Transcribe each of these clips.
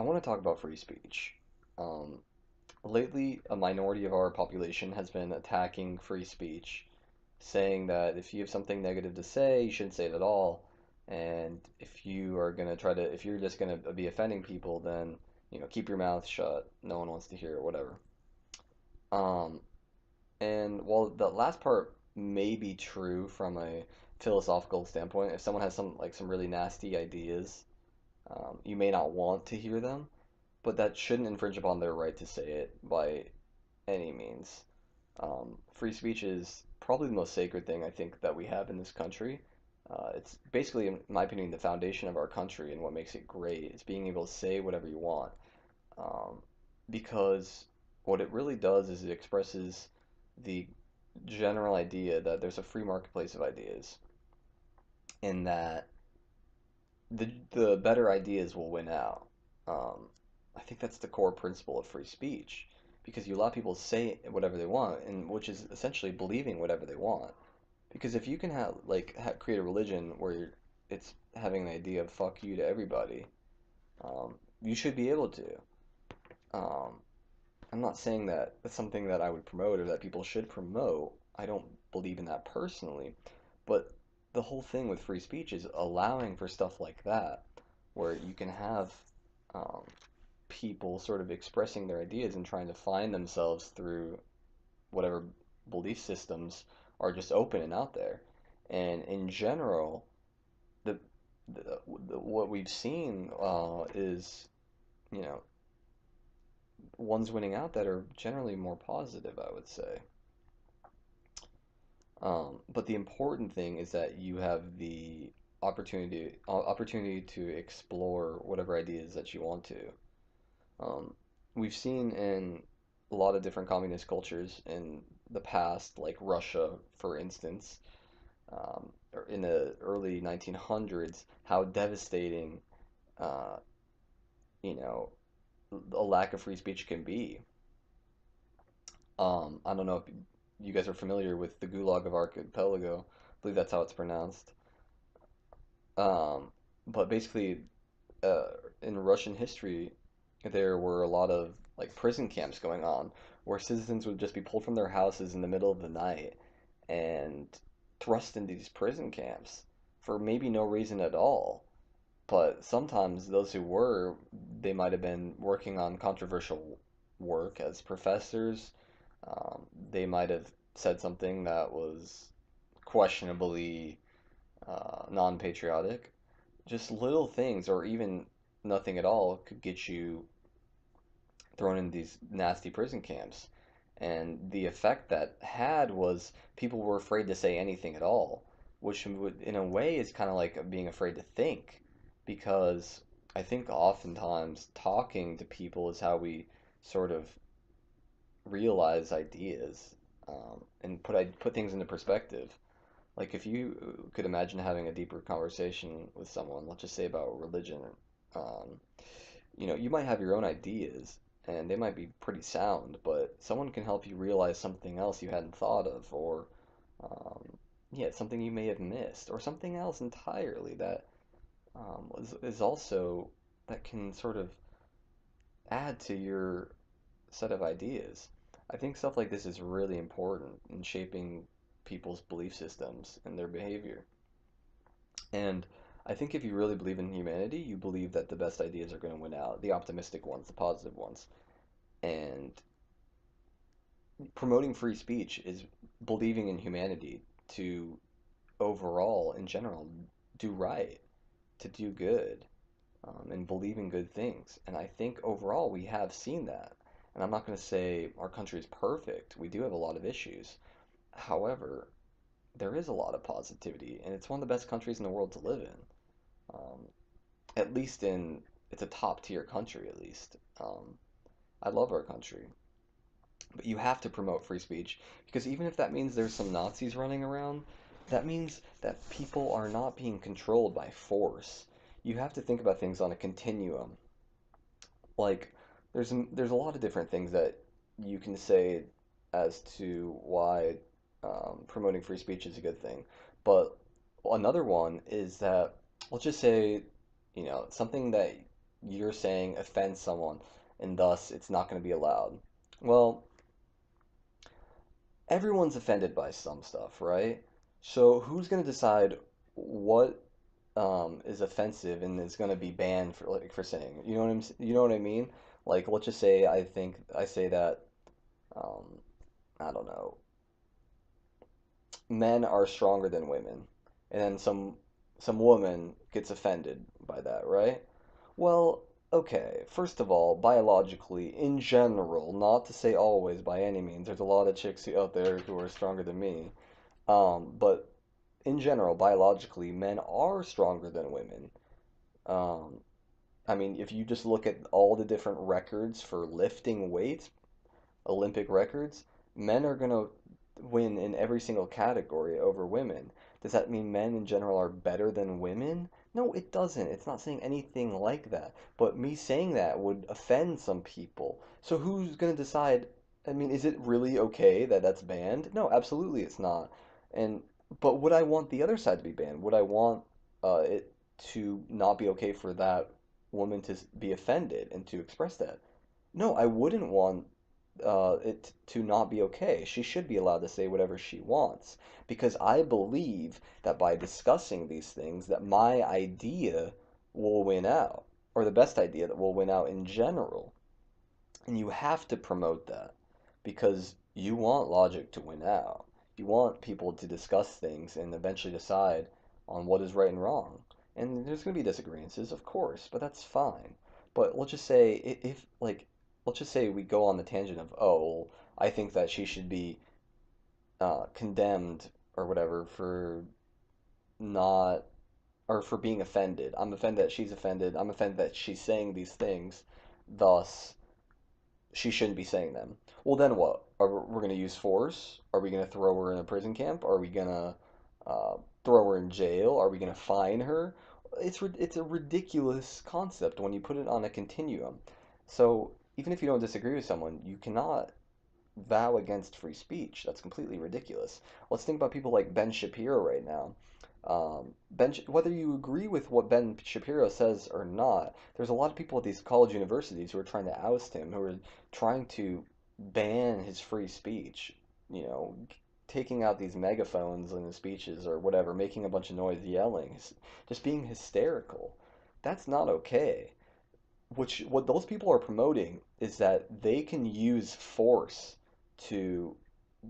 I want to talk about free speech. Um, Lately, a minority of our population has been attacking free speech, saying that if you have something negative to say, you shouldn't say it at all. And if you're just gonna be offending people, then, keep your mouth shut. No one wants to hear it, whatever. Um, and while the last part may be true from a philosophical standpoint, if someone has some really nasty ideas, you may not want to hear them, but that shouldn't infringe upon their right to say it by any means. Free speech is probably the most sacred thing I think that we have in this country. It's basically, in my opinion, the foundation of our country and what makes it great is being able to say whatever you want. Um, because what it really does is it expresses the general idea that there's a free marketplace of ideas, and that the better ideas will win out. Um, I think that's the core principle of free speech because you allow people to say whatever they want, and which is essentially believing whatever they want. Because if you can create a religion where it's having an idea of fuck you to everybody, you should be able to. Um, I'm not saying that that's something that I would promote or that people should promote. I don't believe in that personally, but the whole thing with free speech is allowing for stuff like that, where you can have um, people sort of expressing their ideas and trying to find themselves through whatever belief systems are just open and out there. And in general, the, what we've seen is, you know, ones winning out that are generally more positive, I would say. But the important thing is that you have the opportunity to explore whatever ideas that you want to. We've seen in a lot of different communist cultures in the past, like Russia, for instance, or in the early 1900s, how devastating, uh, you know, a lack of free speech can be. I don't know if you guys are familiar with the Gulag of Archipelago. I believe that's how it's pronounced. Um, but basically, uh, in Russian history, there were a lot of like prison camps going on where citizens would just be pulled from their houses in the middle of the night and thrust into these prison camps for maybe no reason at all. But sometimes those who were, they might have been working on controversial work as professors. They might have said something that was questionably non-patriotic. Just little things, or even nothing at all, could get you thrown in these nasty prison camps. And the effect that had was people were afraid to say anything at all, which would, in a way, is kind of like being afraid to think, because I think oftentimes talking to people is how we sort of realize ideas and put things into perspective. Like if you could imagine having a deeper conversation with someone, let's just say about religion, um, you might have your own ideas and they might be pretty sound, but someone can help you realize something else you hadn't thought of, or um, yeah, something you may have missed, or something else entirely that is also that can sort of add to your set of ideas. I think stuff like this is really important in shaping people's belief systems and their behavior. And I think if you really believe in humanity, you believe that the best ideas are going to win out, the optimistic ones, the positive ones. And promoting free speech is believing in humanity to overall, in general, do right, to do good, and believe in good things. And I think overall we have seen that. And I'm not going to say our country is perfect. We do have a lot of issues. However, there is a lot of positivity, and it's one of the best countries in the world to live in. Um, at least in it's a top tier country at least. I love our country, but you have to promote free speech because even if that means there's some Nazis running around, that means that people are not being controlled by force. You have to think about things on a continuum. Like there's a lot of different things that you can say as to why promoting free speech is a good thing, but another one is that let's just say something that you're saying offends someone, and thus it's not going to be allowed. Well, everyone's offended by some stuff, right? So who's going to decide what is offensive and is going to be banned for like for saying? You know what I mean? Like let's just say I say that um, I don't know, men are stronger than women, and then some woman gets offended by that, right? Well, okay, first of all, biologically, in general, not to say always by any means, there's a lot of chicks out there who are stronger than me. But in general, biologically, men are stronger than women. Um, I mean, if you just look at all the different records for lifting weights, Olympic records, men are going to win in every single category over women. Does that mean men in general are better than women? No, it doesn't. It's not saying anything like that. But me saying that would offend some people. So who's going to decide? I mean, is it really okay that that's banned? No, absolutely it's not. And but would I want the other side to be banned? Would I want it to not be okay for that woman to be offended and to express that? No, I wouldn't want it to not be okay. She should be allowed to say whatever she wants because I believe that by discussing these things that my idea will win out or the best idea that will win out in general. And you have to promote that because you want logic to win out. You want people to discuss things and eventually decide on what is right and wrong. And there's going to be disagreements, of course, but that's fine. But let's just say if like let's just say we go on the tangent of, oh, well, I think that she should be condemned or whatever for not or for being offended. I'm offended that she's offended. I'm offended that she's saying these things. Thus, she shouldn't be saying them. Well, then what? We're going to use force? Are we going to throw her in a prison camp? Are we going to throw her in jail? Are we going to fine her? It's a ridiculous concept when you put it on a continuum. So even if you don't disagree with someone, you cannot vow against free speech. That's completely ridiculous. Let's think about people like Ben Shapiro right now. Whether you agree with what Ben Shapiro says or not, there's a lot of people at these college universities who are trying to oust him, who are trying to ban his free speech. You know, taking out these megaphones in his speeches or whatever, making a bunch of noise, yelling, just being hysterical. That's not okay. What those people are promoting is that they can use force to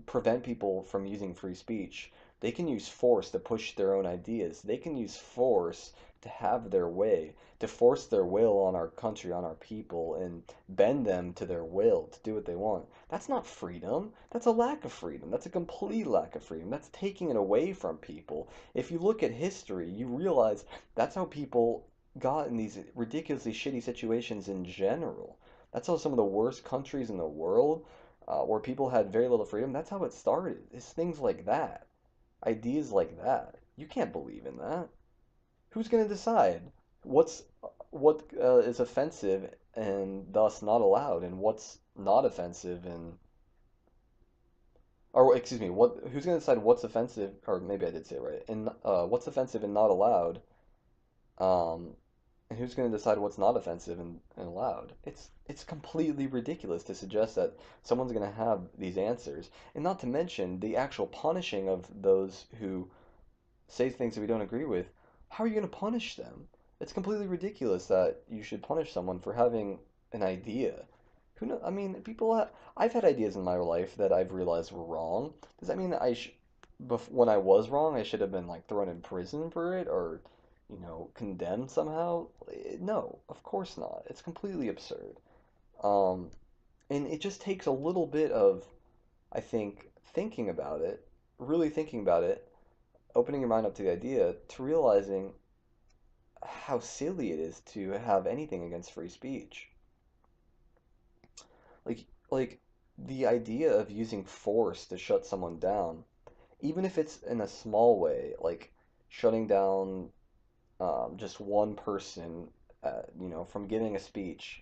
prevent people from using free speech. They can use force to push their own ideas. They can use force to have their way, to force their will on our country, on our people, and bend them to their will to do what they want. That's not freedom. That's a lack of freedom. That's a complete lack of freedom. That's taking it away from people. If you look at history, you realize that's how people got in these ridiculously shitty situations in general. That's how some of the worst countries in the world where people had very little freedom, that's how it started. It's things like that, ideas like that. You can't believe in that. Who's going to decide what is offensive and thus not allowed, and what's not offensive and or excuse me, what who's going to decide what's offensive? Or maybe I did say it right. And what's offensive and not allowed? Um, and who's going to decide what's not offensive and allowed? It's completely ridiculous to suggest that someone's going to have these answers, and not to mention the actual punishing of those who say things that we don't agree with. How are you going to punish them? It's completely ridiculous that you should punish someone for having an idea. Who know? I mean, I've had ideas in my life that I've realized were wrong. Does that mean that when I was wrong, I should have been like thrown in prison for it or, condemned somehow? No, of course not. It's completely absurd. Um, and it just takes a little bit of, I think, thinking about it, really thinking about it, opening your mind up to the idea, to realizing how silly it is to have anything against free speech. Like the idea of using force to shut someone down, even if it's in a small way, like shutting down just one person, from giving a speech,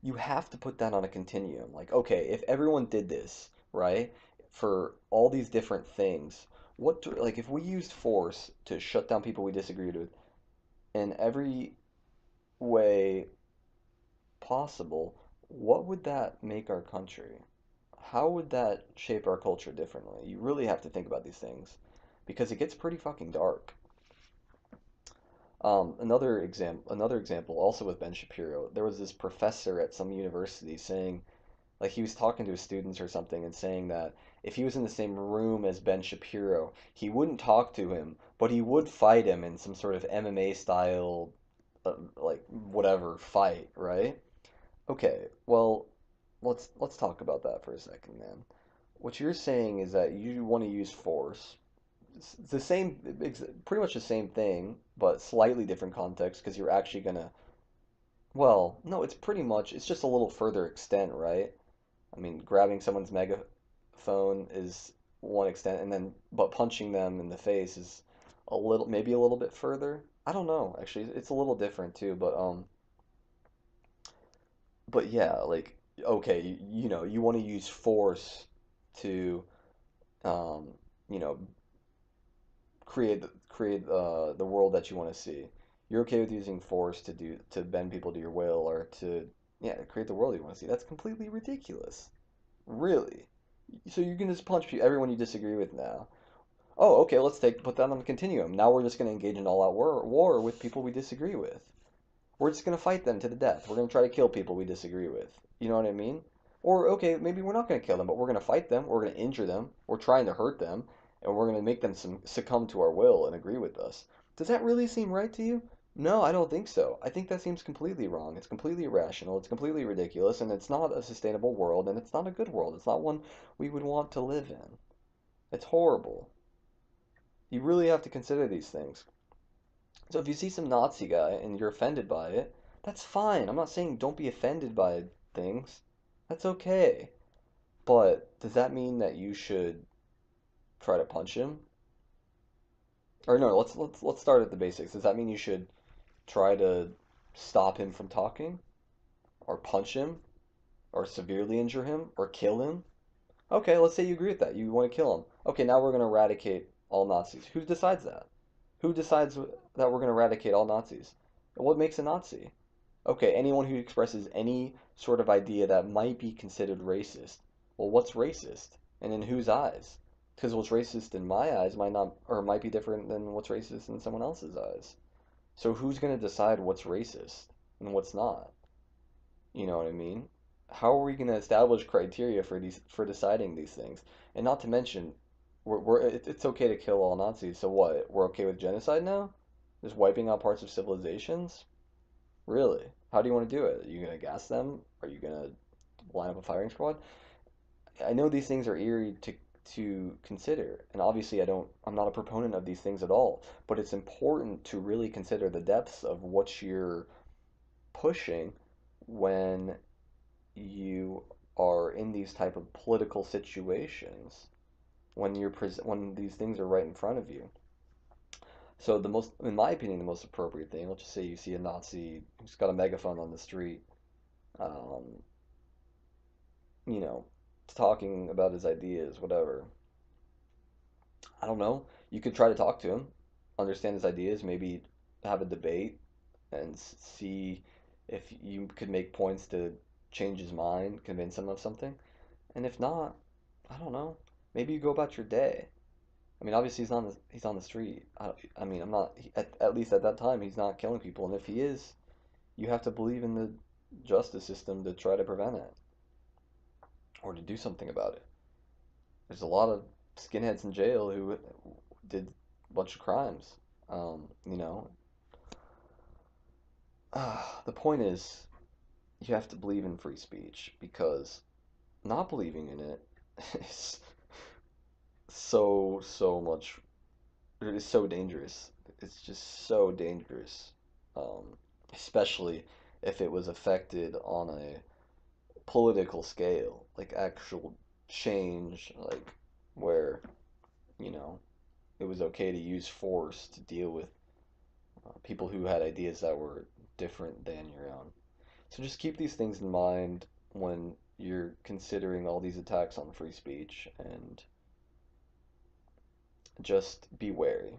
you have to put that on a continuum. Like, okay, if everyone did this, right, for all these different things, if we used force to shut down people we disagreed with, and every way possible, what would that make our country? How would that shape our culture differently? You really have to think about these things because it gets pretty fucking dark. Another example, also with Ben Shapiro, there was this professor at some university saying, like he was talking to his students or something and saying that if he was in the same room as Ben Shapiro, he wouldn't talk to him, but he would fight him in some sort of MMA style, like whatever fight, right? Okay, well, let's talk about that for a second, man. What you're saying is that you want to use force. It's the same, pretty much the same thing, but slightly different context because you're actually gonna. Well, no, it's pretty much. It's just a little further extent, right? I mean, grabbing someone's megaphone is one extent, and then but punching them in the face is a little, maybe a little bit further. I don't know, actually, it's a little different too, but yeah, like okay, you know, you want to use force to um, you know, create the world that you want to see. You're okay with using force to bend people to your will or to yeah, create the world you want to see. That's completely ridiculous. Really? So you can just punch everyone you disagree with now. Oh, okay, put that on the continuum. Now we're just going to engage in all-out war with people we disagree with. We're just going to fight them to the death. We're going to try to kill people we disagree with. You know what I mean? Or, okay, maybe we're not going to kill them, but we're going to fight them. We're going to injure them. We're trying to hurt them. And we're going to make them succumb to our will and agree with us. Does that really seem right to you? No, I don't think so. I think that seems completely wrong. It's completely irrational. It's completely ridiculous. And it's not a sustainable world. And it's not a good world. It's not one we would want to live in. It's horrible. You really have to consider these things. So if you see some Nazi guy and you're offended by it, that's fine. I'm not saying don't be offended by things. That's okay. But does that mean that you should try to punch him? Or no, let's start at the basics. Does that mean you should try to stop him from talking or punch him or severely injure him or kill him? Okay, let's say you agree with that. You want to kill him. Okay, now we're going to eradicate all Nazis. Who decides that? Who decides that we're going to eradicate all Nazis? What makes a Nazi? Okay, anyone who expresses any sort of idea that might be considered racist. Well, what's racist? And in whose eyes? Because what's racist in my eyes might not, or might be different than what's racist in someone else's eyes. So who's going to decide what's racist and what's not? You know what I mean? How are we going to establish criteria for deciding these things? And not to mention, it's okay to kill all Nazis. So what? We're okay with genocide now? Just wiping out parts of civilizations? Really? How do you want to do it? Are you going to gas them? Are you going to line up a firing squad? I know these things are eerie to consider, and obviously I'm not a proponent of these things at all, but it's important to really consider the depths of what you're pushing when you are in these type of political situations, when these things are right in front of you. So in my opinion, the most appropriate thing, let's just say you see a Nazi who's got a megaphone on the street, um, you know, talking about his ideas, whatever. I don't know. You could try to talk to him, understand his ideas, maybe have a debate and see if you could make points to change his mind, convince him of something. And if not, I don't know. Maybe you go about your day. I mean, obviously he's on the street. I mean, I'm not at least at that time he's not killing people, and if he is, you have to believe in the justice system to try to prevent it or to do something about it. There's a lot of skinheads in jail who did a bunch of crimes. You know, the point is you have to believe in free speech because not believing in it is so much. It is so dangerous. It's just so dangerous, especially if it was affected on a political scale, like actual change, like where you know it was okay to use force to deal with people who had ideas that were different than your own. So just keep these things in mind when you're considering all these attacks on free speech and just be wary.